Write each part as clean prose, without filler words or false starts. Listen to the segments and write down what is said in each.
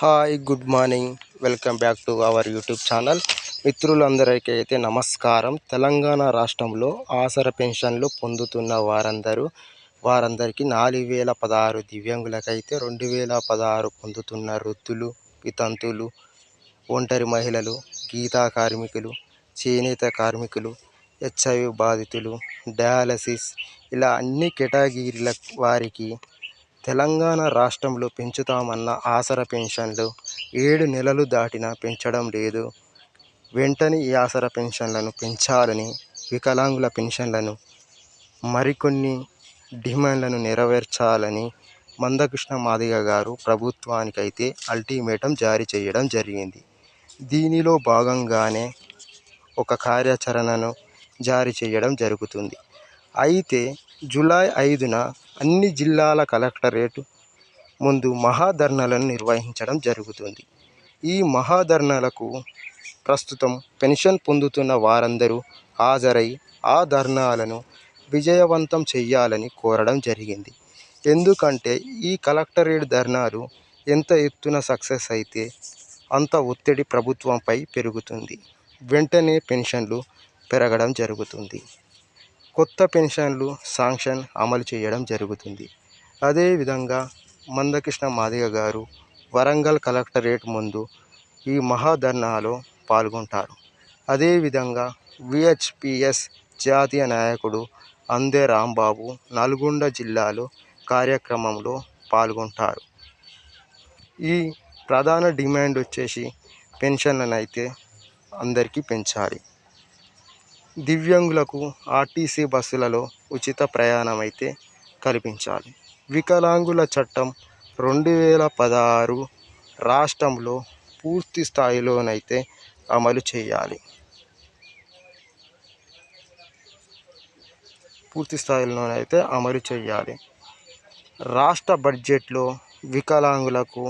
Hi good morning. Welcome back to our YouTube channel. మిత్రులందరికీ అయితే నమస్కారం. తెలంగాణ రాష్ట్రంలో ఆసరా పెన్షన్లు పొందుతున్న వారందరికీ 4016 దివ్యాంగులకైతే 2016 పొందుతున్న వృద్ధులు, వితంతువులు, ఒంటరి మహిళలు, గీతా కార్మికులు, చేనేత కార్మికులు, హెచ్ఐవి బాధితులు, డయాలసిస్ ఇలా అన్ని కేటగిరీల వారికి తెలంగాణ రాష్ట్రంలో పెంచుతామన్న ఆసరా పెన్షన్లు 7 నెలలు దాటినా పెంచడం లేదు. వెంటనే ఈ ఆసరా పెన్షన్లను పెంచాలని, వికలాంగుల పెన్షన్లను మరికొన్ని డిమాండ్లను నెరవేర్చాలని మందకృష్ణ మాదిగ గారు ప్రభుత్వానికైతే అల్టిమేటం జారీ చేయడం జరిగింది. దీనిలో భాగంగానే ఒక కార్యాచరణను జారీ చేయడం జరుగుతుంది. అయితే జూలై 5న అన్ని జిల్లాల కలెక్టరేట్ ముందు మహాధర్నాలను నిర్వహించడం జరుగుతుంది. ఈ మహాధర్నాలకు ప్రస్తుతం పెన్షన్ పొందుతున్న వారందరూ హాజరై ఆ ధర్నాలను విజయవంతం చేయాలని కోరడం జరిగింది. ఎందుకంటే ఈ కలెక్టరేట్ ధర్నాలు ఎంత ఎత్తున సక్సెస్ అయితే అంత ఒత్తిడి ప్రభుత్వంపై పెరుగుతుంది. వెంటనే పెన్షన్లు పెరగడం జరుగుతుంది. కొత్త పెన్షన్లు శాంక్షన్ అమలు చేయడం జరుగుతుంది. అదేవిధంగా మందకృష్ణ మాదిగ గారు వరంగల్ కలెక్టరేట్ ముందు ఈ మహాధర్నాలో పాల్గొంటారు. అదేవిధంగా విహెచ్పిఎస్ జాతీయ నాయకుడు అందే రాంబాబు నల్గొండ జిల్లాలో కార్యక్రమంలో పాల్గొంటారు. ఈ ప్రధాన డిమాండ్ వచ్చేసి పెన్షన్లను అయితే అందరికీ పెంచాలి. దివ్యాంగులకు ఆర్టీసీ బస్సులలో ఉచిత ప్రయాణం అయితే కల్పించాలి. వికలాంగుల చట్టం 2016 రాష్ట్రంలో పూర్తి స్థాయిలోనైతే అమలు చేయాలి. రాష్ట్ర బడ్జెట్లో వికలాంగులకు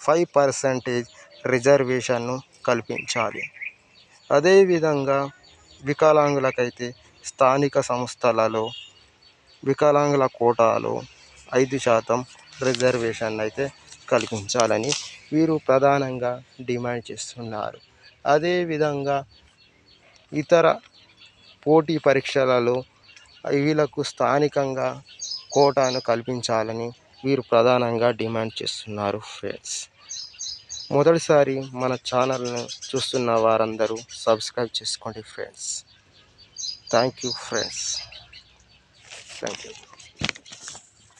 5% రిజర్వేషన్ను కల్పించాలి. అదేవిధంగా వికలాంగులకైతే స్థానిక సంస్థలలో వికలాంగుల కోటాలో 5% రిజర్వేషన్ అయితే కల్పించాలని వీరు ప్రధానంగా డిమాండ్ చేస్తున్నారు. అదేవిధంగా ఇతర పోటీ పరీక్షలలో వీళ్ళకు స్థానికంగా కోటాను కల్పించాలని వీరు ప్రధానంగా డిమాండ్ చేస్తున్నారు. ఫ్రెండ్స్, మొదటిసారి మన ఛానల్ను చూస్తున్న వారందరూ సబ్స్క్రైబ్ చేసుకోండి friends. Thank you friends. Thank you.